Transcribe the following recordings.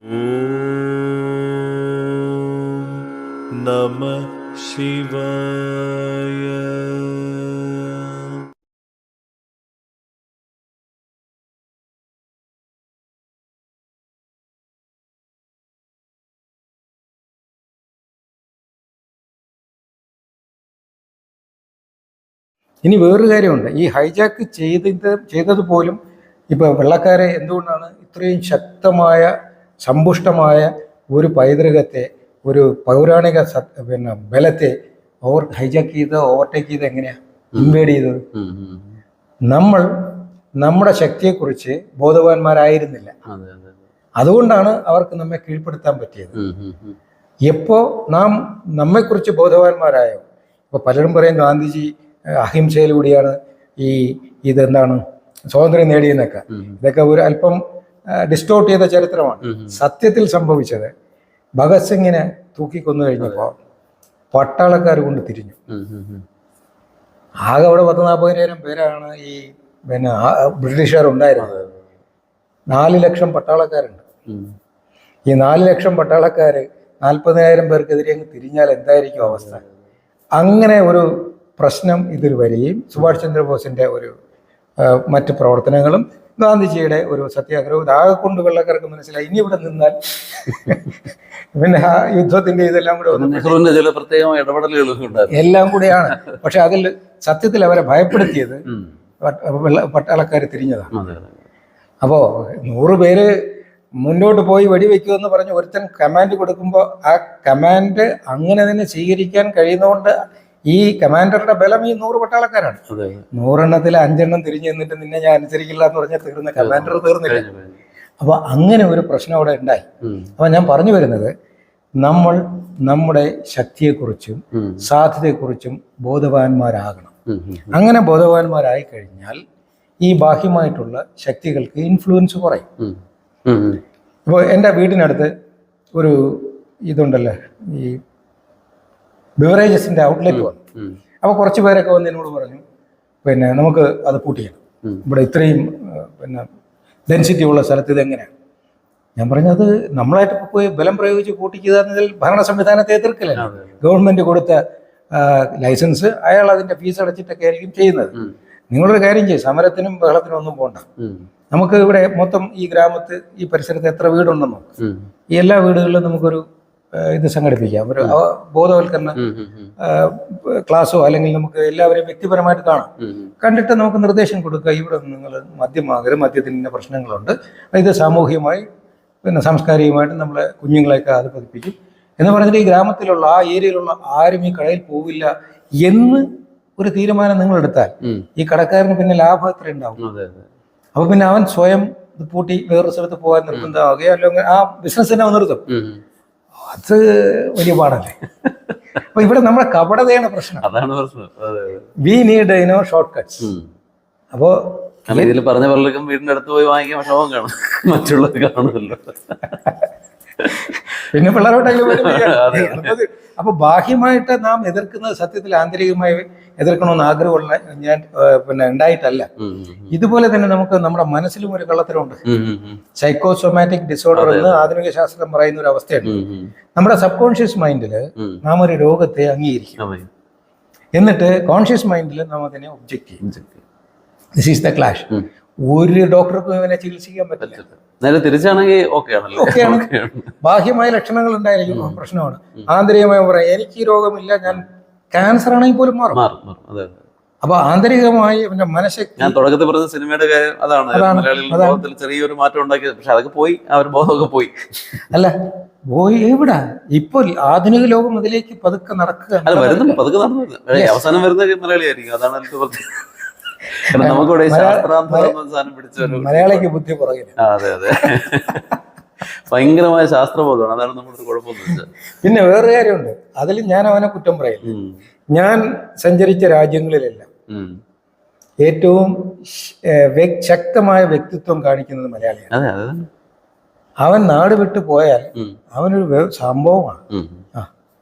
ഓം നമ ശിവായ. ഇനി വേറൊരു കാര്യമുണ്ട്. ഈ ഹൈജാക്ക് ചെയ്തത് പോലും ഇപ്പോൾ വെള്ളക്കാരെ എന്തുകൊണ്ടാണ് ഇത്രയും ശക്തമായ സമ്പുഷ്ടമായ ഒരു പൈതൃകത്തെ, ഒരു പൗരാണിക ബലത്തെ ഹൈജാക്ക് ചെയ്ത് ഓവർടേക്ക് ചെയ്ത് എങ്ങനെയാണ് ഇൻവേഡ് ചെയ്തത്? നമ്മൾ നമ്മുടെ ശക്തിയെക്കുറിച്ച് ബോധവാന്മാരായിരുന്നില്ല. അതുകൊണ്ടാണ് അവർക്ക് നമ്മെ കീഴ്പ്പെടുത്താൻ പറ്റിയത്. എപ്പോ നാം നമ്മെക്കുറിച്ച് ബോധവാന്മാരായോ, ഇപ്പൊ പലരും പറയും ഗാന്ധിജി അഹിംസയിലൂടെയാണ് ഇതെന്താണ് സ്വാതന്ത്ര്യം നേടിയെന്നൊക്കെ. ഇതൊക്കെ ഒരു അല്പം ഡിസ്റ്റോർട്ട് ചെയ്ത ചരിത്രമാണ്. സത്യത്തിൽ സംഭവിച്ചത് ഭഗത് സിംഗിനെ തൂക്കിക്കൊന്നു കഴിഞ്ഞപ്പോൾ പട്ടാളക്കാർ കൊണ്ട് തിരിഞ്ഞു. ആകെ അവിടെ 40,000 പേരാണ് ബ്രിട്ടീഷുകാർ ഉണ്ടായിരുന്നത്. 4 ലക്ഷം പട്ടാളക്കാരുണ്ട്. ഈ 4 ലക്ഷം പട്ടാളക്കാര് 40,000 പേർക്കെതിരെ അങ്ങ് തിരിഞ്ഞാൽ എന്തായിരിക്കും അവസ്ഥ? അങ്ങനെ ഒരു പ്രശ്നം ഇതിൽ വരികയും സുഭാഷ് ചന്ദ്രബോസിന്റെ ഒരു മറ്റ് പ്രവർത്തനങ്ങളും ഗാന്ധിജിയുടെ ഒരു സത്യാഗ്രഹവും ഇതാകെ കൊണ്ട് വെള്ളക്കാർക്ക് മനസ്സിലായി ഇനി ഇവിടെ നിന്നാൽ പിന്നെ ആ യുദ്ധത്തിന്റെ ഇതെല്ലാം കൂടെ ചില പ്രത്യേക ഇടപെടലുകൾ എല്ലാം കൂടെയാണ്. പക്ഷെ അതിൽ സത്യത്തിൽ അവരെ ഭയപ്പെടുത്തിയത് പട്ടാളക്കാർ തിരിഞ്ഞതാണ്. അപ്പോ 100 പേര് മുന്നോട്ട് പോയി വെടിവെക്കുമെന്ന് പറഞ്ഞ് ഒരുത്തൻ കമാൻഡ് കൊടുക്കുമ്പോൾ ആ കമാൻഡ് അങ്ങനെ തന്നെ സ്വീകരിക്കാൻ കഴിയുന്നതുകൊണ്ട് ഈ കമാൻഡറുടെ ബലം ഈ 100 പട്ടാളക്കാരാണ്. 100 എണ്ണത്തിൽ 5 എണ്ണം തിരിഞ്ഞു നിന്നിട്ട് നിന്നെ ഞാൻ അനുസരിക്കില്ല എന്ന് പറഞ്ഞാൽ തീർന്ന കമാൻഡർ തീർന്നില്ല. അപ്പൊ അങ്ങനെ ഒരു പ്രശ്നം അവിടെ ഉണ്ടായി. അപ്പൊ ഞാൻ പറഞ്ഞു വരുന്നത്, നമ്മൾ നമ്മുടെ ശക്തിയെക്കുറിച്ചും സാധ്യതയെക്കുറിച്ചും ബോധവാന്മാരാകണം. അങ്ങനെ ബോധവാന്മാരായി കഴിഞ്ഞാൽ ഈ ബാഹ്യമായിട്ടുള്ള ശക്തികൾക്ക് ഇൻഫ്ലുവൻസ് കുറയും. ഇപ്പോൾ എൻ്റെ വീടിനടുത്ത് ഒരു ഇതുണ്ടല്ലോ, ഈ ബിവറേജസിന്റെ ഔട്ട്ലെറ്റ് വന്നു. അപ്പോൾ കുറച്ച് പേരൊക്കെ വന്ന് എന്നോട് പറഞ്ഞു, പിന്നെ നമുക്ക് അത് പൂട്ടിക്കണം, ഇവിടെ ഇത്രയും ഡെൻസിറ്റി ഉള്ള സ്ഥലത്ത് ഇതെങ്ങനെയാണ്? ഞാൻ പറഞ്ഞത് നമ്മളായിട്ട് പോയി ബലം പ്രയോഗിച്ച് പൂട്ടിക്കുക എന്നതിൽ ഭരണ സംവിധാനത്തെ എതിർക്കില്ല. ഗവൺമെന്റ് കൊടുത്ത ലൈസൻസ് അയാൾ അതിന്റെ ഫീസ് അടച്ചിട്ടൊക്കെ ആയിരിക്കും ചെയ്യുന്നത്. നിങ്ങളൊരു കാര്യം ചെയ്യും, സമരത്തിനും ബഹളത്തിനും ഒന്നും പോകണ്ട. നമുക്ക് ഇവിടെ മൊത്തം ഈ ഗ്രാമത്ത് ഈ പരിസരത്ത് എത്ര വീടുണ്ടെന്നോ ഈ എല്ലാ വീടുകളിലും നമുക്കൊരു ഇത് സംഘടിപ്പിക്കാം, ഒരു ബോധവൽക്കരണ ക്ലാസ്സോ അല്ലെങ്കിൽ നമുക്ക് എല്ലാവരെയും വ്യക്തിപരമായിട്ട് കാണാം. കണ്ടിട്ട് നമുക്ക് നിർദ്ദേശം കൊടുക്കുക, ഇവിടെ നിങ്ങൾ മദ്യമാകരുത്, മദ്യത്തിൻ്റെ പ്രശ്നങ്ങളുണ്ട്, ഇത് സാമൂഹികമായി സാംസ്കാരികമായിട്ട് നമ്മളെ കുഞ്ഞുങ്ങളെയൊക്കെ അത് പതിപ്പിക്കും എന്ന് പറഞ്ഞിട്ട് ഈ ഗ്രാമത്തിലുള്ള ആ ഏരിയയിലുള്ള ആരും ഈ കടയിൽ പോവില്ല എന്ന് ഒരു തീരുമാനം നിങ്ങൾ എടുത്താൽ ഈ കടക്കാരന് പിന്നെ ലാഭം എത്ര ഉണ്ടാവും? അപ്പൊ പിന്നെ അവൻ സ്വയം ഇത് പൂട്ടി വേറൊരു സ്ഥലത്ത് പോകാൻ നിർബന്ധമാവുകയോ അല്ലെങ്കിൽ ആ ബിസിനസ് തന്നെ നിർത്തും. അത് വലിയ പാടല്ലേ? അപ്പൊ ഇവിടെ നമ്മുടെ കപടതയാണ് പ്രശ്നം. We need short cuts. അപ്പോ ഇതിൽ പറഞ്ഞ പലർക്കും വീടിന്റെ അടുത്ത് പോയി വാങ്ങിക്കാൻ വിഷമം കാണും, മറ്റുള്ളത് കാണുമല്ലോ. പിന്നെ പിള്ളേരോട്ടെങ്കിലും. അപ്പൊ ബാഹ്യമായിട്ട് നാം എതിർക്കുന്നത് സത്യത്തിൽ ആന്തരികമായി എതിർക്കണമെന്ന് ആഗ്രഹമുള്ള ഞാൻ ഉണ്ടായിട്ടല്ല. ഇതുപോലെ തന്നെ നമുക്ക് നമ്മുടെ മനസ്സിലും ഒരു കള്ളത്തരമുണ്ട്. സൈക്കോസൊമാറ്റിക് ഡിസോർഡർ എന്ന് ആധുനിക ശാസ്ത്രം പറയുന്ന ഒരു അവസ്ഥയാണ്. നമ്മുടെ സബ് കോൺഷ്യസ് മൈൻഡില് നാം ഒരു രോഗത്തെ അംഗീകരിക്കും, എന്നിട്ട് കോൺഷ്യസ് മൈൻഡിൽ നാം അതിനെ ഒബ്ജക്റ്റ് ചെയ്യും. This is the clash. ഒരു ഡോക്ടർക്കും ഇവനെ ചികിത്സിക്കാൻ പറ്റില്ല. ഓക്കെയാണ്. ബാഹ്യമായ ലക്ഷണങ്ങൾ ഉണ്ടായിരിക്കും, പ്രശ്നമാണ്. ആന്തരികമായി പറയാം എനിക്ക് ഈ രോഗമില്ല, ഞാൻ ക്യാൻസർ ആണെങ്കിൽ പോലും മാറും. അപ്പൊ ആന്തരികമായി മനഃശക്തി. ഞാൻ തുടക്കത്തിൽ പറഞ്ഞ സിനിമയുടെ കാര്യം അതാണ്, ചെറിയൊരു മാറ്റം ഉണ്ടാക്കിയത്. പക്ഷെ അതൊക്കെ പോയി, അവർ ബോധമൊക്കെ പോയി. അല്ല പോയി എവിടാ? ഇപ്പൊ ആധുനിക ലോകം അതിലേക്ക് പതുക്കെ നടക്കുക. പതുക്കെ നടന്നു. അവസാനം വരുന്ന മലയാളിയായിരിക്കും. അതാണ് മലയാളിക്ക് ബുദ്ധി പുറകില്ല. അതെ അതെ, ഭയങ്കരമായ ശാസ്ത്രബോധമാണ്. അതാണ് നമ്മുടെ കുഴപ്പമെന്ന്. പിന്നെ വേറൊരു കാര്യമുണ്ട്, അതിൽ ഞാൻ അവനെ കുറ്റം പറയില്ല. ഞാൻ സഞ്ചരിച്ച രാജ്യങ്ങളിലെല്ലാം ഏറ്റവും ശക്തമായ വ്യക്തിത്വം കാണിക്കുന്നത് മലയാളിയാണ്. അവൻ നാട് വിട്ടു പോയാൽ അവനൊരു സംഭവമാണ്.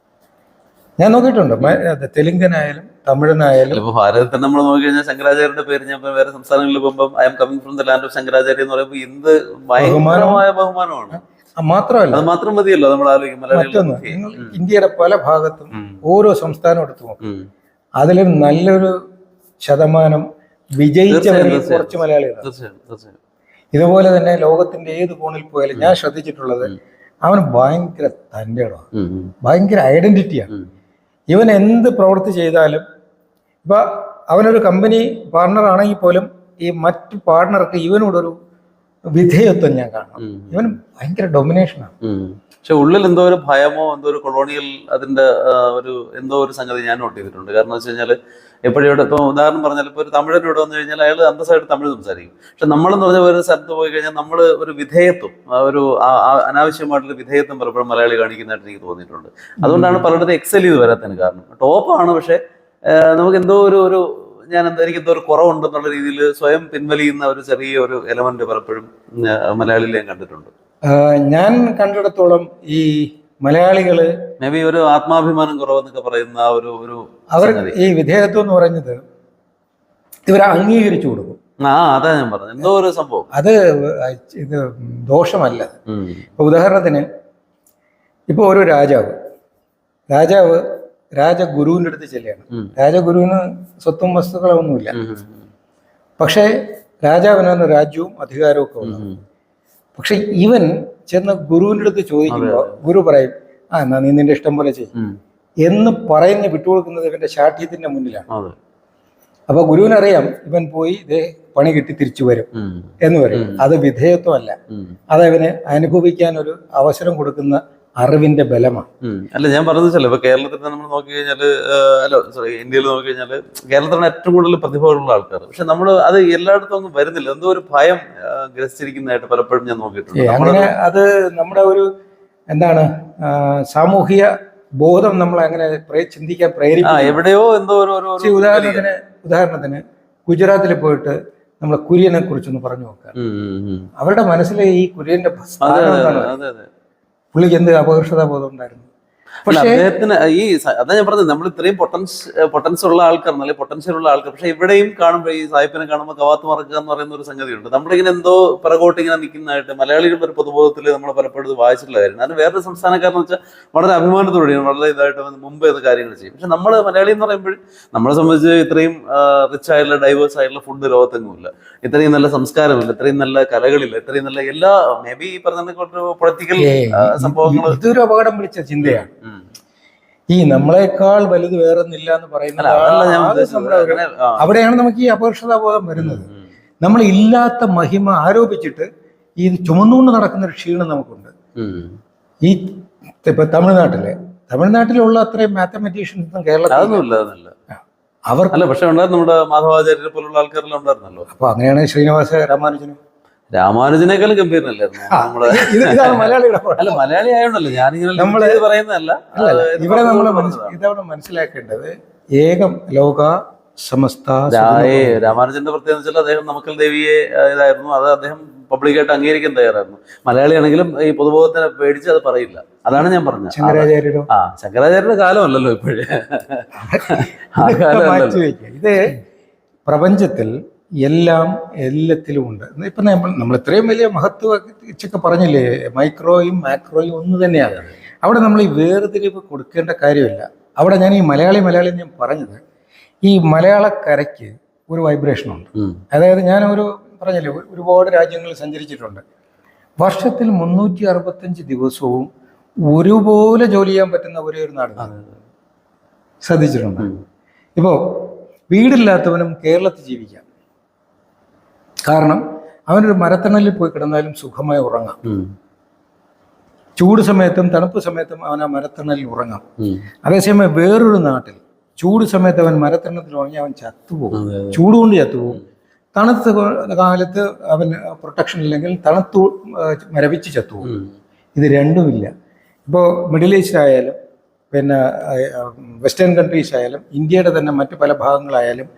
ഞാൻ നോക്കിയിട്ടുണ്ട്, തെലുങ്കനായാലും തമിഴനായാലും. ഭാരതത്തിൽ നമ്മൾ നോക്കി കഴിഞ്ഞാൽ ശങ്കരാചാര്യരുടെ പേര് ഞാൻ വേറെ സംസ്ഥാനങ്ങളിൽ പോകുമ്പോൾ I am coming from the land of Shankaracharya എന്ന് പറയുമ്പോൾ എന്ത് ഭയങ്കരമായ ബഹുമാനമാണ്. മാത്രമല്ല, അത് മാത്രം മതിയല്ലോ നമ്മൾ ആലോചിക്കും മറ്റൊന്ന്, നിങ്ങൾ ഇന്ത്യയുടെ പല ഭാഗത്തും ഓരോ സംസ്ഥാനം എടുത്തു നോക്കും, അതിലും നല്ലൊരു ശതമാനം വിജയിച്ചവരിൽ കുറച്ച് മലയാളികളാണ്. ഇതുപോലെ തന്നെ ലോകത്തിന്റെ ഏത് കോണിൽ പോയാലും ഞാൻ ശ്രദ്ധിച്ചിട്ടുള്ളത്, അവന് ഭയങ്കര തൻ്റെ ഇടമാണ്, ഭയങ്കര ഐഡന്റിറ്റിയാണ്. ഇവൻ എന്ത് പ്രവൃത്തി ചെയ്താലും, ഇപ്പൊ അവനൊരു കമ്പനി പാർട്ണർ ആണെങ്കിൽ പോലും ഈ മറ്റു പാർട്ണർക്ക് ഇവനോടൊരു വിധേയത്വം ഞാൻ കാണണം. ഇവൻ ഭയങ്കര ഡൊമിനേഷനാണ്. പക്ഷെ ഉള്ളിൽ എന്തോ ഒരു ഭയമോ എന്തോ ഒരു കൊളോണിയൽ അതിന്റെ എന്തോ ഒരു സംഗതി ഞാൻ നോട്ട് ചെയ്തിട്ടുണ്ട്. കാരണം എന്ന് വെച്ച് കഴിഞ്ഞാൽ എപ്പോഴും ഇവിടെ ഇപ്പൊ ഉദാഹരണം പറഞ്ഞാൽ ഇപ്പൊ ഒരു തമിഴൻ ഇവിടെ വന്നു കഴിഞ്ഞാൽ അയാൾ അന്തസ്സായിട്ട് തമിഴ് സംസാരിക്കും. പക്ഷെ നമ്മളെന്ന് പറഞ്ഞ ഒരു സ്ഥലത്ത് പോയി കഴിഞ്ഞാൽ നമ്മൾ ഒരു വിധേയത്വം, ഒരു അനാവശ്യമായിട്ടുള്ള വിധേയത്വം പലപ്പോഴും മലയാളി കാണിക്കുന്നതായിട്ട് എനിക്ക് തോന്നിയിട്ടുണ്ട്. അതുകൊണ്ടാണ് പലയിടത്തും എക്സൽ ചെയ്ത് വരാത്തതിന് കാരണം. ടോപ്പാണ്, പക്ഷെ നമുക്ക് എന്തോ ഒരു എനിക്ക് എന്തോ ഒരു കുറവുണ്ടെന്നുള്ള രീതിയിൽ സ്വയം പിൻവലിയുന്ന ഒരു ചെറിയ ഒരു എലമെന്റ് പലപ്പോഴും മലയാളിയിൽ ഞാൻ കണ്ടിട്ടുണ്ട്. ഞാൻ കണ്ടിടത്തോളം ഈ മലയാളികള് മേ ബി ഒരു ആത്മാഭിമാനം കുറവെന്നൊക്കെ പറയുന്ന അവർ ഈ വിധേയത്വം എന്ന് പറയുന്നത് ഇവരെ അംഗീകരിച്ചു കൊടുക്കും. അതാ ഞാൻ പറഞ്ഞത്, എന്തോ ഒരു സംഭവം അത് ഇത് ദോഷമല്ല. ഇപ്പൊ ഉദാഹരണത്തിന്, ഇപ്പൊ ഒരു രാജാവ് രാജഗുരുവിൻ്റെ അടുത്ത് ചെല്ലുകയാണ്. രാജഗുരുവിന് സ്വത്തും വസ്തുക്കളോ ഒന്നുമില്ല, പക്ഷേ രാജാവിനാണ് രാജ്യവും അധികാരവും ഒക്കെ ഉള്ളത്. പക്ഷെ ഇവൻ ചെന്ന് ഗുരുവിൻ്റെ അടുത്ത് ചോദിക്കുമ്പോൾ ഗുരു പറയും, എന്നാ നീ നിന്റെ ഇഷ്ടം പോലെ ചെയ്യും എന്ന് പറഞ്ഞ് വിട്ടുകൊടുക്കുന്നത് ഇവന്റെ ശാഠ്യത്തിന്റെ മുന്നിലാണ്. അപ്പൊ ഗുരുവിനറിയാം ഇവൻ പോയി ഇതേ പണി കിട്ടി തിരിച്ചു വരും എന്ന് പറയും. അത് വിധേയത്വമല്ല, അതവന് അനുഭവിക്കാൻ ഒരു അവസരം കൊടുക്കുന്ന അറിവിന്റെ ബലമാണ്. അല്ല, ഞാൻ പറഞ്ഞല്ലോ, ഇപ്പൊ കേരളത്തിൽ നമ്മൾ നോക്കി കഴിഞ്ഞാല്, ഇന്ത്യയിൽ നോക്കി കഴിഞ്ഞാല് കേരളത്തിലാണ് ഏറ്റവും കൂടുതൽ പ്രതിഭകളുള്ള ആൾക്കാർ. പക്ഷെ നമ്മൾ അത് എല്ലായിടത്തും ഒന്നും വരുന്നില്ല. എന്തോ ഒരു ഭയം ഗ്രസിച്ചിരിക്കുന്നതായിട്ട് പലപ്പോഴും ഞാൻ നോക്കിയിട്ടുണ്ട്. അങ്ങനെ അത് നമ്മുടെ ഒരു എന്താണ് സാമൂഹിക ബോധം നമ്മളെ അങ്ങനെ ചിന്തിക്കാൻ പ്രേരിപ്പിക്കും. എവിടെയോ എന്തോ ഉദാഹരണത്തിന് ഗുജറാത്തിൽ പോയിട്ട് നമ്മളെ കുര്യനെ കുറിച്ചൊന്ന് പറഞ്ഞു നോക്കുക. അവരുടെ മനസ്സിലെ ഈ കുര്യന്റെ പുള്ളിക്ക് എന്ത് അപകർഷതാബോധം ഉണ്ടായിരുന്നു. അദ്ദേഹത്തിന് ഈ അതാ ഞാൻ പറഞ്ഞത്, നമ്മൾ ഇത്രയും പൊട്ടൻസ് ഉള്ള ആൾക്കാർ, നല്ല പൊട്ടൻഷ്യൽ ഉള്ള ആൾക്കാർ, പക്ഷെ ഇവിടെയും കാണുമ്പോൾ ഈ സായിപ്പിനെ കാണുമ്പോൾ കവാത്ത് മറക്കുക എന്ന് പറയുന്ന ഒരു സംഗതിയുണ്ട്. നമ്മളിങ്ങനെ എന്തോ പിറകോട്ട് ഇങ്ങനെ നിൽക്കുന്നതായിട്ട് മലയാളികളുടെ ഒരു പൊതുബോധത്തിൽ നമ്മൾ പലപ്പോഴും ഇത് വായിച്ചിട്ടുള്ള കാര്യം. അത് വേറൊരു സംസ്ഥാനക്കാരെന്ന് വെച്ചാൽ വളരെ അഭിമാനത്തോടെയാണ്, വളരെ ഇതായിട്ട് മുമ്പ് ഇത് കാര്യങ്ങൾ ചെയ്യും. പക്ഷെ നമ്മൾ മലയാളി എന്ന് പറയുമ്പോൾ നമ്മളെ സംബന്ധിച്ച് ഇത്രയും റിച്ച് ആയിട്ടുള്ള ഡൈവേഴ്സ് ആയിട്ടുള്ള ഫുഡ് ലോകത്തെങ്ങുമില്ല, ഇത്രയും നല്ല സംസ്കാരമില്ല, ഇത്രയും നല്ല കലകളില്ല, ഇത്രയും നല്ല എല്ലാ മേ ബി ഈ പറഞ്ഞ പൊളിറ്റിക്കൽ സംഭവങ്ങൾ. ഇതൊരു അപകടം പിടിച്ച ചിന്തയാണ്. ഈ നമ്മളെക്കാൾ വലുത് വേറൊന്നില്ല എന്ന് പറയുന്നത് അവിടെയാണ് നമുക്ക് ഈ അപകർഷതാബോധം വരുന്നത്. നമ്മൾ ഇല്ലാത്ത മഹിമ ആരോപിച്ചിട്ട് ഈ ചുമന്നുകൊണ്ട് നടക്കുന്ന ഒരു ക്ഷീണം നമുക്കുണ്ട്. ഈ ഇപ്പൊ തമിഴ്നാട്ടിലുള്ള അത്രയും മാത്തമാറ്റീഷ്യൻസ് കേരളത്തിൽ അവർക്ക് പക്ഷെ ഉണ്ടായിരുന്നു, നമ്മുടെ മാധവാചാര്യരെ പോലുള്ള ആൾക്കാരെല്ലാം ഉണ്ടായിരുന്നല്ലോ. അപ്പൊ അങ്ങനെയാണ് ശ്രീനിവാസ രാമാനുജനേക്കാളും ഗംഭീരനല്ലായിരുന്നു നമ്മള്. അല്ല, മലയാളി ആയോണ്ടല്ലോ ഞാനിങ്ങനെ പറയുന്നതല്ല. ഇവിടെ ഇതവിടെ മനസ്സിലാക്കേണ്ടത് ഏകം ലോക സമസ്ത. രാമാനുജന്റെ പ്രത്യേകത വെച്ചാൽ അദ്ദേഹം നമുക്കൽ ദേവിയെ ഇതായിരുന്നു, അത് അദ്ദേഹം പബ്ലിക്കായിട്ട് അംഗീകരിക്കാൻ തയ്യാറായിരുന്നു. മലയാളിയാണെങ്കിലും ഈ പൊതുബോധത്തിനെ പേടിച്ച് അത് പറയില്ല. അതാണ് ഞാൻ പറഞ്ഞത്. ശങ്കരാചാര്യരുടെ കാലമല്ലല്ലോ ഇപ്പോഴേ. ഇത് പ്രപഞ്ചത്തിൽ എല്ലാത്തിലും ഉണ്ട്. ഇപ്പൊ നമ്മൾ ഇത്രയും വലിയ മഹത്വമൊക്കെ പറഞ്ഞില്ലേ, മൈക്രോയും മാക്രോയും ഒന്ന് തന്നെയാണ്. അവിടെ നമ്മൾ ഈ വേർതിരിവ് കൊടുക്കേണ്ട കാര്യമില്ല. അവിടെ ഞാൻ ഈ മലയാളി ഞാൻ പറഞ്ഞത്, ഈ മലയാളക്കരയ്ക്ക് ഒരു വൈബ്രേഷനുണ്ട്. അതായത് ഞാൻ പറഞ്ഞില്ലേ, ഒരുപാട് രാജ്യങ്ങളിൽ സഞ്ചരിച്ചിട്ടുണ്ട്. വർഷത്തിൽ 365 ദിവസവും ഒരുപോലെ ജോലി ചെയ്യാൻ പറ്റുന്ന ഒരേ ഒരു നാട് ശ്രദ്ധിച്ചിട്ടുണ്ട്. ഇപ്പോൾ വീടില്ലാത്തവനും കേരളത്തിൽ ജീവിക്കാം. കാരണം അവനൊരു മരത്തണലിൽ പോയി കിടന്നാലും സുഖമായി ഉറങ്ങാം. ചൂട് സമയത്തും തണുപ്പ് സമയത്തും അവൻ ആ മരത്തണലിൽ ഉറങ്ങാം. അതേസമയം വേറൊരു നാട്ടിൽ ചൂട് സമയത്ത് അവൻ മരത്തണത്തിൽ ഉറങ്ങി അവൻ ചത്തുപോകും, ചൂട് കൊണ്ട് ചത്തുപോകും. തണുത്ത കാലത്ത് അവൻ പ്രൊട്ടക്ഷൻ ഇല്ലെങ്കിൽ തണുത്തു മരവിച്ച് ചത്തുപോകും. ഇത് രണ്ടുമില്ല. ഇപ്പോൾ മിഡിൽ ഈസ്റ്റ് ആയാലും പിന്നെ വെസ്റ്റേൺ കൺട്രീസ് ആയാലും ഇന്ത്യയുടെ തന്നെ മറ്റു പല ഭാഗങ്ങളായാലും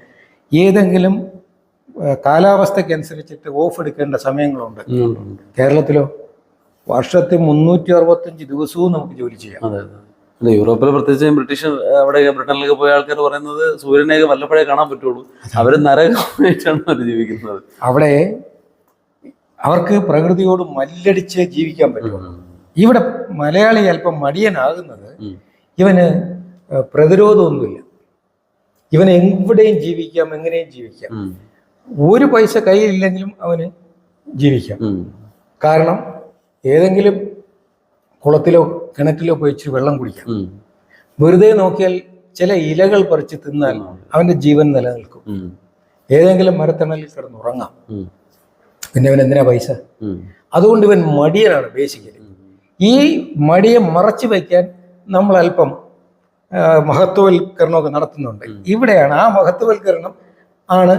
ഏതെങ്കിലും കാലാവസ്ഥയ്ക്കനുസരിച്ചിട്ട് ഓഫ് എടുക്കേണ്ട സമയങ്ങളുണ്ട്. കേരളത്തിലോ വർഷത്തിൽ 365 ദിവസവും നമുക്ക് ജോലി ചെയ്യാം. യൂറോപ്പിൽ പ്രത്യേകിച്ച് ബ്രിട്ടീഷ് അവിടെ ബ്രിട്ടനിലൊക്കെ പോയ ആൾക്കാർ പറയുന്നത് സൂര്യനെയൊക്കെ വല്ലപ്പോഴേ കാണാൻ പറ്റുള്ളൂ, അവർ നരകമായിട്ടാണ് അവർ ജീവിക്കുന്നത്. അവിടെ അവർക്ക് പ്രകൃതിയോട് മല്ലടിച്ച് ജീവിക്കാൻ പറ്റുള്ളൂ. ഇവിടെ മലയാളി അല്പം മടിയനാകുന്നത് ഇവന് പ്രതിരോധമൊന്നുമില്ല. ഇവന് എവിടെയും ജീവിക്കാം, എങ്ങനെയും ജീവിക്കാം. ഒരു പൈസ കയ്യിലില്ലെങ്കിലും അവന് ജീവിക്കാം. കാരണം ഏതെങ്കിലും കുളത്തിലോ കിണറ്റിലോ പോയി ഇച്ചിരി വെള്ളം കുടിക്കാം. വെറുതെ നോക്കിയാൽ ചില ഇലകൾ പറിച്ച് തിന്നാൽ അവന്റെ ജീവൻ നിലനിൽക്കും. ഏതെങ്കിലും മരത്തണലിൽ കിടന്നുറങ്ങാം. പിന്നെ അവൻ എന്തിനാ പൈസ? അതുകൊണ്ട് ഇവൻ മടിയനാണ് ബേസിക്കലി. ഈ മടിയെ മറച്ചു വയ്ക്കാൻ നമ്മൾ അല്പം മഹത്വവൽക്കരണമൊക്കെ നടത്തുന്നുണ്ട്. ഇവിടെയാണ് ആ മഹത്വവൽക്കരണം ആണ്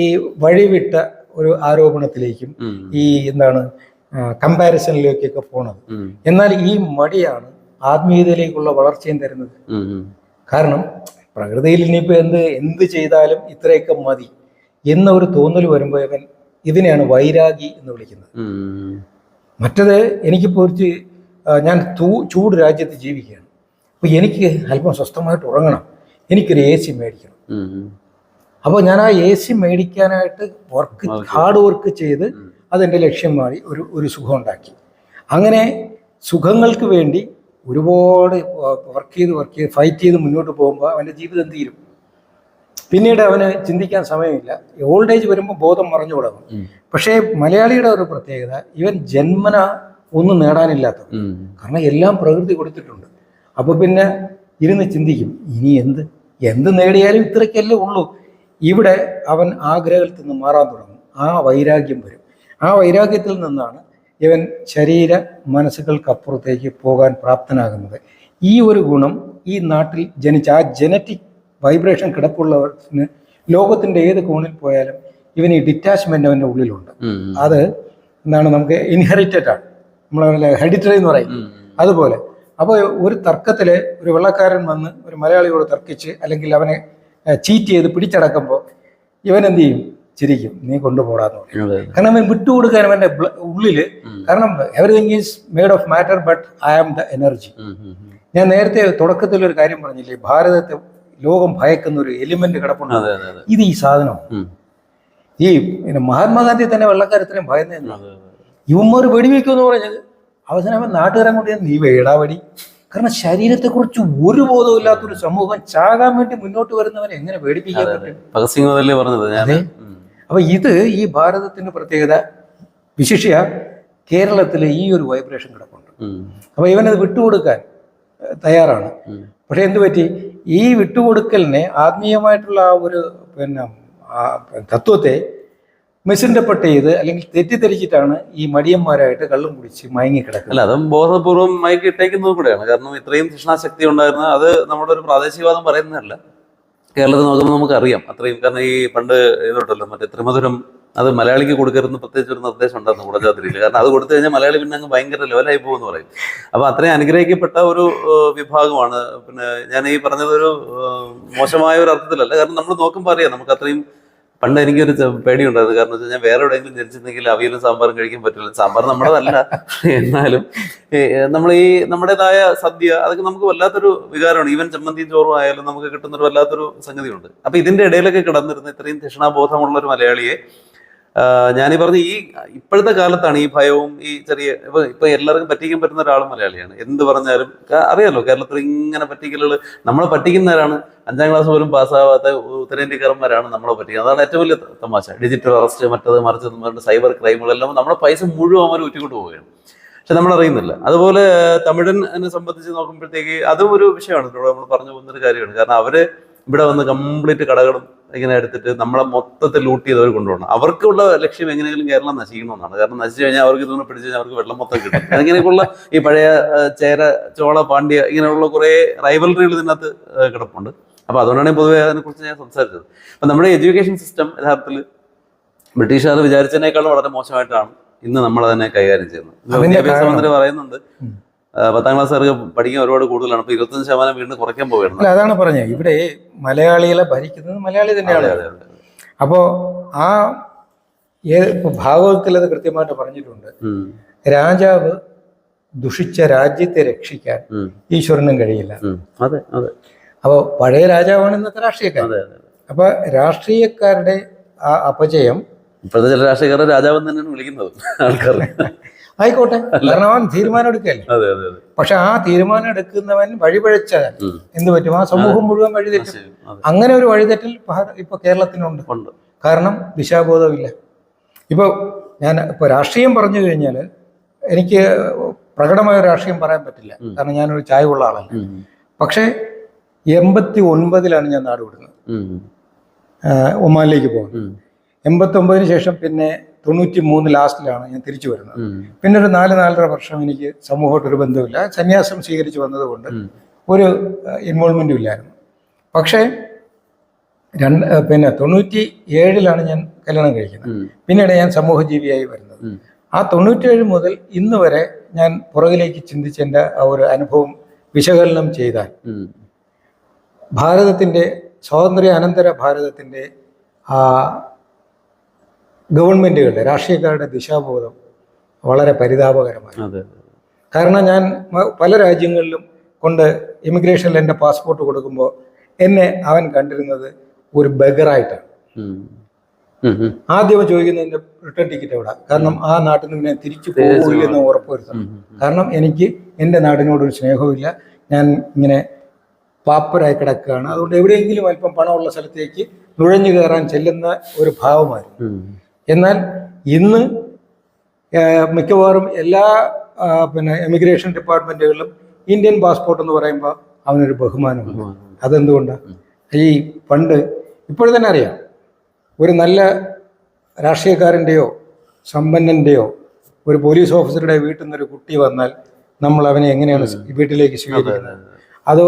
ഈ വഴിവിട്ട ഒരു ആരോപണത്തിലേക്കും ഈ കമ്പാരിസണിലേക്കൊക്കെ പോണത്. എന്നാൽ ഈ മടിയാണ് ആത്മീയതയിലേക്കുള്ള വളർച്ചയും തരുന്നത്. കാരണം പ്രകൃതിയിൽ ഇനിയിപ്പോൾ എന്ത് ചെയ്താലും ഇത്രയൊക്കെ മതി എന്ന ഒരു തോന്നൽ വരുമ്പോൾ ഇവൻ ഇതിനെയാണ് വൈരാഗി എന്ന് വിളിക്കുന്നത്. മറ്റത് എനിക്കിപ്പോൾ ഞാൻ ചൂട് രാജ്യത്ത് ജീവിക്കുകയാണ്. അപ്പോൾ എനിക്ക് അല്പം സ്വസ്ഥമായിട്ട് ഉറങ്ങണം, എനിക്കൊരു AC മേടിക്കണം. അപ്പോൾ ഞാൻ ആ AC മേടിക്കാനായിട്ട് ഹാർഡ് വർക്ക് ചെയ്ത് അതെൻ്റെ ലക്ഷ്യം മാറി ഒരു സുഖം ഉണ്ടാക്കി. അങ്ങനെ സുഖങ്ങൾക്ക് വേണ്ടി ഒരുപാട് വർക്ക് ചെയ്ത് ഫൈറ്റ് ചെയ്ത് മുന്നോട്ട് പോകുമ്പോൾ അവൻ്റെ ജീവിതം തീരും. പിന്നീട് അവന് ചിന്തിക്കാൻ സമയമില്ല. ഓൾഡ് ഏജ് വരുമ്പോൾ ബോധം മറഞ്ഞു തുടങ്ങും. പക്ഷേ മലയാളിയുടെ ഒരു പ്രത്യേകത, ഇവൻ ജന്മന ഒന്നും നേടാനില്ലാത്തത്. കാരണം എല്ലാം പ്രകൃതി കൊടുത്തിട്ടുണ്ട്. അപ്പോൾ പിന്നെ ഇരുന്ന് ചിന്തിക്കും, ഇനി എന്ത് നേടിയാലും ഇത്രയ്ക്കല്ലേ ഉള്ളൂ. ഇവിടെ അവൻ ആഗ്രഹത്തിൽ നിന്ന് മാറാൻ തുടങ്ങും. ആ വൈരാഗ്യം വരും. ആ വൈരാഗ്യത്തിൽ നിന്നാണ് ഇവൻ ശരീര മനസ്സുകൾക്കപ്പുറത്തേക്ക് പോകാൻ പ്രാപ്തനാകുന്നത്. ഈ ഒരു ഗുണം ഈ നാട്ടിൽ ജനിച്ച ആ ജനറ്റിക് വൈബ്രേഷൻ കിടപ്പുള്ളവർക്ക് ലോകത്തിൻ്റെ ഏത് കോണിൽ പോയാലും ഇവന് ഈ ഡിറ്റാച്ച്മെന്റ് അവൻ്റെ ഉള്ളിലുണ്ട്. അത് നമുക്ക് ഇൻഹെറിറ്റഡ് ആണ്, നമ്മളെ ഹെറിഡിറ്ററി എന്ന് പറയും. അതുപോലെ അപ്പോൾ ഒരു തർക്കത്തിൽ ഒരു വെള്ളക്കാരൻ വന്ന് ഒരു മലയാളിയോട് തർക്കിച്ച് അല്ലെങ്കിൽ അവനെ ചീറ്റ് ചെയ്ത് പിടിച്ചടക്കുമ്പോൾ ഇവൻ എന്ത് ചെയ്യും? ചിരിക്കും, നീ കൊണ്ടുപോടാന്ന് പറയും. കാരണം അവൻ വിട്ടുകൊടുക്കാൻ അവൻ്റെ ഉള്ളില്, കാരണം everything is made of matter but I am the energy. ഞാൻ നേരത്തെ തുടക്കത്തിൽ ഒരു കാര്യം പറഞ്ഞില്ലേ, ഭാരതത്തെ ലോകം ഭയക്കുന്ന ഒരു എലിമെന്റ് കിടപ്പുണ്ട്. ഇത് ഈ സാധനമാണ്. ഈ മഹാത്മാഗാന്ധി തന്നെ വെള്ളക്കാരത്തിനെ ഭയന്ന ഇവന്മാർ വെടിവെക്കുമെന്ന് പറഞ്ഞത് അവസാനം നാട്ടുകാരൻ കൊണ്ട് നീ വേടാ വെടി. കാരണം ശരീരത്തെക്കുറിച്ച് ഒരു ബോധവും ഇല്ലാത്തൊരു സമൂഹം ചാകാൻ വേണ്ടി മുന്നോട്ട് വരുന്നവനെ എങ്ങനെ പേടിപ്പിക്കാൻ പറ്റും? അതെ. അപ്പൊ ഇത് ഈ ഭാരതത്തിന്റെ പ്രത്യേകത. വിശിഷ്യ കേരളത്തിലെ ഈ ഒരു വൈബ്രേഷൻ കിടപ്പുണ്ട്. അപ്പൊ ഇവനത് വിട്ടുകൊടുക്കാൻ തയ്യാറാണ്. പക്ഷെ എന്ത് പറ്റി? ഈ വിട്ടുകൊടുക്കലിനെ ആത്മീയമായിട്ടുള്ള ആ ഒരു തത്വത്തെ മിസ്ഇന്റർപ്രറ്റ് ചെയ്ത് അല്ലെങ്കിൽ തെറ്റിദ്ധരിച്ചിട്ടാണ് ഈ മടിയന്മാരായിട്ട് കള്ളും കുടിച്ച് മയങ്ങിക്കിടക്കുന്നത്. അല്ല, അതും ബോധപൂർവ്വം മയക്കി ഇട്ടേക്കുന്നത് കൂടെയാണ്. കാരണം ഇത്രയും തൃഷ്ണാശക്തി ഉണ്ടായിരുന്ന അത് നമ്മുടെ ഒരു പ്രാദേശികവാദം പറയുന്നതല്ല. കേരളത്തിൽ നോക്കുമ്പോൾ നമുക്കറിയാം അത്രയും. കാരണം ഈ പണ്ട് ഇതുണ്ടല്ലോ മറ്റേ ത്രിമധുരം, അത് മലയാളിക്ക് കൊടുക്കരുതെന്ന് പ്രത്യേകിച്ച് ഒരു നിർദ്ദേശം ഉണ്ടായിരുന്നു കുടജാദ്രിയിൽ. കാരണം അത് കൊടുത്തു കഴിഞ്ഞാൽ മലയാളി പിന്നെ അങ്ങ് ഭയങ്കര ലെവലായി പോകുമെന്ന് പറയും. അപ്പോൾ അത്രയും അനുഗ്രഹിക്കപ്പെട്ട ഒരു വിഭാഗമാണ്. പിന്നെ ഞാൻ ഈ പറഞ്ഞതൊരു മോശമായ ഒരു അർത്ഥത്തിലല്ല. കാരണം നമ്മൾ നോക്കുമ്പോൾ അറിയാം നമുക്ക് അത്രയും. പണ്ട് എനിക്കൊരു പേടിയുണ്ടായിരുന്നു. കാരണം വെച്ചാൽ ഞാൻ വേറെ എവിടെയെങ്കിലും ജനിച്ചിരുന്നെങ്കിൽ അവിയലും സാമ്പാറും കഴിക്കാൻ പറ്റില്ല. സാമ്പാർ നമ്മുടേതല്ല, എന്നാലും നമ്മൾ ഈ നമ്മുടേതായ സദ്യ അതൊക്കെ നമുക്ക് വല്ലാത്തൊരു വികാരമാണ്. ഈവൻ ചമ്മന്തിയും ചോറും ആയാലും നമുക്ക് കിട്ടുന്നൊരു വല്ലാത്തൊരു സംഗതിയുണ്ട്. അപ്പൊ ഇതിന്റെ ഇടയിലൊക്കെ കിടന്നിരുന്ന ഇത്രയും തൃഷ്ണാബോധമുള്ള ഒരു മലയാളിയെ ഞാനീ പറഞ്ഞ ഈ ഇപ്പോഴത്തെ കാലത്താണ് ഈ ഭയവും ഈ ചെറിയ ഇപ്പൊ എല്ലാവർക്കും പറ്റിക്കാൻ പറ്റുന്ന ഒരാളും മലയാളിയാണ്. എന്ത് പറഞ്ഞാലും അറിയാലോ, കേരളത്തിൽ ഇങ്ങനെ പറ്റിക്കലുകൾ നമ്മളെ പറ്റിക്കുന്നവരാണ്. 5ാം ക്ലാസ് പോലും പാസ്സാവാത്ത ഉത്തരേന്ത്യക്കാരന്മാരാണ് നമ്മളെ പറ്റിക്കുന്നത്. അതാണ് ഏറ്റവും വലിയ തമാശ. ഡിജിറ്റൽ അറസ്റ്റ്, മറ്റത് മറിച്ചത്, സൈബർ ക്രൈമുകളെല്ലാം നമ്മുടെ പൈസ മുഴുവൻ അവർ ഊറ്റിക്കൊണ്ട് പോവുകയാണ്. പക്ഷെ നമ്മൾ അറിയുന്നില്ല. അതുപോലെ തമിഴനെ സംബന്ധിച്ച് നോക്കുമ്പോഴത്തേക്ക് അതും ഒരു വിഷയമാണ്. നമ്മൾ പറഞ്ഞു പോകുന്നൊരു കാര്യമാണ്. കാരണം അവര് ഇവിടെ വന്ന് കംപ്ലീറ്റ് കടകളും ഇങ്ങനെ എടുത്തിട്ട് നമ്മളെ മൊത്തത്തിൽ ലൂട്ട് ചെയ്തവർ കൊണ്ടുപോകണം. അവർക്കുള്ള ലക്ഷ്യം എങ്ങനെയെങ്കിലും കേരളം നശിക്കണമെന്നാണ്. കാരണം നശിച്ചു കഴിഞ്ഞാൽ അവർക്ക് ഇതൊന്നും പിടിച്ചു കഴിഞ്ഞാൽ അവർക്ക് വെള്ളം മൊത്തം കിട്ടും. അങ്ങനെയൊക്കെയുള്ള ഈ പഴയ ചേര, ചോള, പാണ്ഡ്യ ഇങ്ങനെയുള്ള കുറേ റൈവലറികൾ ഇതിനകത്ത് കിടപ്പുണ്ട്. അപ്പൊ അതുകൊണ്ടാണ് പൊതുവെ അതിനെക്കുറിച്ച് ഞാൻ സംസാരിച്ചത്. അപ്പൊ നമ്മുടെ എഡ്യൂക്കേഷൻ സിസ്റ്റം യഥാർത്ഥത്തിൽ ബ്രിട്ടീഷുകാർ വിചാരിച്ചതിനേക്കാളും വളരെ മോശമായിട്ടാണ് ഇന്ന് നമ്മൾ അതിനെ കൈകാര്യം ചെയ്യുന്നത്. വിദ്യാഭ്യാസ മന്ത്രി പറയുന്നുണ്ട് 10ാം ക്ലാസ്സുകാർക്ക് പഠിക്കാൻ ഒരുപാട് കൂടുതലാണ്. അപ്പൊ 25% വീണ്ടും കുറയ്ക്കാൻ പോവുകയാണ്. അതാണ് പറഞ്ഞത്. ഇവിടെ മലയാളികളെ ഭരിക്കുന്നത് മലയാളി തന്നെയാണ്. അപ്പോൾ ആ ഭാഗവതത്തിൽ അത് കൃത്യമായിട്ട് പറഞ്ഞിട്ടുണ്ട്. രാജാവ് ദുഷിച്ച രാജ്യത്തെ രക്ഷിക്കാൻ ഈശ്വരനും കഴിയില്ല. അപ്പോൾ പഴയ രാജാവാണ് ഇന്നത്തെ രാഷ്ട്രീയക്കാർ. അപ്പൊ രാഷ്ട്രീയക്കാരുടെ ആ അപജയം ഇപ്പോഴത്തെ ചില രാഷ്ട്രീയക്കാരുടെ രാജാവെന്ന് തന്നെയാണ് വിളിക്കുന്നത് ആൾക്കാർ. ആയിക്കോട്ടെ, കാരണം അവൻ തീരുമാനം എടുക്കല്ലേ. അതെ അതെ അതെ. പക്ഷെ ആ തീരുമാനം എടുക്കുന്നവൻ വഴിപഴച്ചാൽ എന്ത് പറ്റും? ആ സമൂഹം മുഴുവൻ വഴിതെറ്റും. അതെ. അങ്ങനെ ഒരു വഴിതെറ്റൽ ഇപ്പൊ കേരളത്തിനുണ്ട്. ഉണ്ട്. കാരണം ദിശാബോധമില്ല. ഇപ്പോൾ ഞാൻ ഇപ്പോൾ രാഷ്ട്രീയം പറഞ്ഞു കഴിഞ്ഞാൽ എനിക്ക് പ്രകടമായ ഒരു രാഷ്ട്രീയം പറയാൻ പറ്റില്ല, കാരണം ഞാനൊരു ചായവുള്ള ആളല്ല. പക്ഷേ 89-ലാണ് ഞാൻ നാട് വിടുന്നത്, ഒമാനിലേക്ക് പോകുന്നത്. 89-ന് ശേഷം പിന്നെ 93 ലാസ്റ്റിലാണ് ഞാൻ തിരിച്ചു വരുന്നത്. പിന്നെ ഒരു 4-4.5 വർഷം എനിക്ക് സമൂഹമായിട്ടൊരു ബന്ധമില്ല. സന്യാസം സ്വീകരിച്ച് വന്നതുകൊണ്ട് ഒരു ഇൻവോൾവ്മെൻറ്റും ഇല്ലായിരുന്നു. പക്ഷേ പിന്നെ 97-ലാണ് ഞാൻ കല്യാണം കഴിക്കുന്നത്. പിന്നീട് ഞാൻ സമൂഹജീവിയായി വരുന്നത്. ആ 97 മുതൽ ഇന്ന് വരെ ഞാൻ പുറകിലേക്ക് ചിന്തിച്ചെൻ്റെ ആ ഒരു അനുഭവം വിശകലനം ചെയ്താൽ ഭാരതത്തിൻ്റെ സ്വാതന്ത്ര്യാനന്തര ഭാരതത്തിൻ്റെ ആ ഗവൺമെൻറ്റുകളുടെ രാഷ്ട്രീയക്കാരുടെ ദിശാബോധം വളരെ പരിതാപകരമായി. കാരണം ഞാൻ പല രാജ്യങ്ങളിലും കൊണ്ട് ഇമിഗ്രേഷനിൽ എൻ്റെ പാസ്പോർട്ട് കൊടുക്കുമ്പോൾ എന്നെ അവൻ കണ്ടിരുന്നത് ഒരു ബഗറായിട്ടാണ്. ആദ്യം ചോദിക്കുന്നത് എൻ്റെ റിട്ടേൺ ടിക്കറ്റ് എവിടെ, കാരണം ആ നാട്ടിൽ നിന്ന് ഞാൻ തിരിച്ചു പോകില്ലെന്ന് ഉറപ്പുവരുത്തണം. കാരണം എനിക്ക് എൻ്റെ നാടിനോടൊരു സ്നേഹവുമില്ല, ഞാൻ ഇങ്ങനെ പാപ്പരായി കിടക്കുകയാണ്. അതുകൊണ്ട് എവിടെയെങ്കിലും അല്പം പണമുള്ള സ്ഥലത്തേക്ക് നുഴഞ്ഞു കയറാൻ ചെല്ലുന്ന ഒരു ഭാവമായിരുന്നു. എന്നാൽ ഇന്ന് മിക്കവാറും എല്ലാ പിന്നെ എമിഗ്രേഷൻ ഡിപ്പാർട്ട്മെൻറ്റുകളിലും ഇന്ത്യൻ പാസ്പോർട്ട് എന്ന് പറയുമ്പോൾ അവനൊരു ബഹുമാനമുണ്ട്. അതെന്തുകൊണ്ടാണ്? ഈ പണ്ട് ഇപ്പോഴും തന്നെ അറിയാം, ഒരു നല്ല രാഷ്ട്രീയക്കാരൻ്റെയോ സമ്പന്നൻ്റെയോ ഒരു പോലീസ് ഓഫീസറുടെ വീട്ടിൽ നിന്നൊരു കുട്ടി വന്നാൽ നമ്മൾ അവനെ എങ്ങനെയാണ് വീട്ടിലേക്ക് സ്വീകരിക്കുന്നത്? അതോ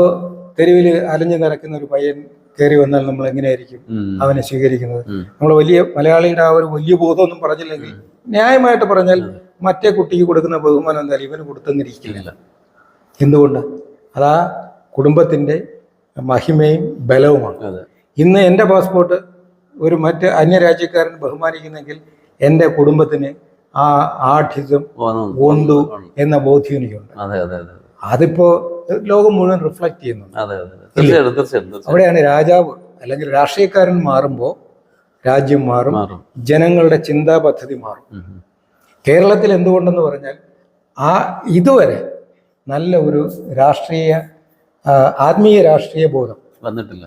തെരുവിൽ അലഞ്ഞു നടക്കുന്ന ഒരു പയ്യൻ കയറി വന്നാൽ നമ്മൾ എങ്ങനെയായിരിക്കും അവനെ സ്വീകരിക്കുന്നത്? നമ്മൾ വലിയ മലയാളിയുടെ ആ ഒരു വലിയ ബോധമൊന്നും പറഞ്ഞില്ലെങ്കിൽ, ന്യായമായിട്ട് പറഞ്ഞാൽ മറ്റേ കുട്ടിക്ക് കൊടുക്കുന്ന ബഹുമാനം എന്തായാലും ഇവന് കൊടുത്തെന്നിരിക്കില്ല. എന്തുകൊണ്ടാണ്? അതാ കുടുംബത്തിൻ്റെ മഹിമയും ബലവുമാണ്. ഇന്ന് എൻ്റെ പാസ്പോർട്ട് ഒരു മറ്റ് അന്യരാജ്യക്കാരൻ ബഹുമാനിക്കുന്നെങ്കിൽ എൻ്റെ കുടുംബത്തിന് ആ ആഠ്യം കൊണ്ടു എന്ന ബോധ്യം എനിക്കുണ്ട്. അതിപ്പോ ലോകം മുഴുവൻ റിഫ്ലക്ട് ചെയ്യുന്നുണ്ട്. അവിടെയാണ് രാജാവ് അല്ലെങ്കിൽ രാഷ്ട്രീയക്കാരൻ മാറുമ്പോൾ രാജ്യം മാറും, ജനങ്ങളുടെ ചിന്താ പദ്ധതി മാറും. കേരളത്തിൽ എന്തുകൊണ്ടെന്ന് പറഞ്ഞാൽ ഇതുവരെ നല്ല ഒരു രാഷ്ട്രീയ ആത്മീയ രാഷ്ട്രീയ ബോധം വന്നിട്ടില്ല.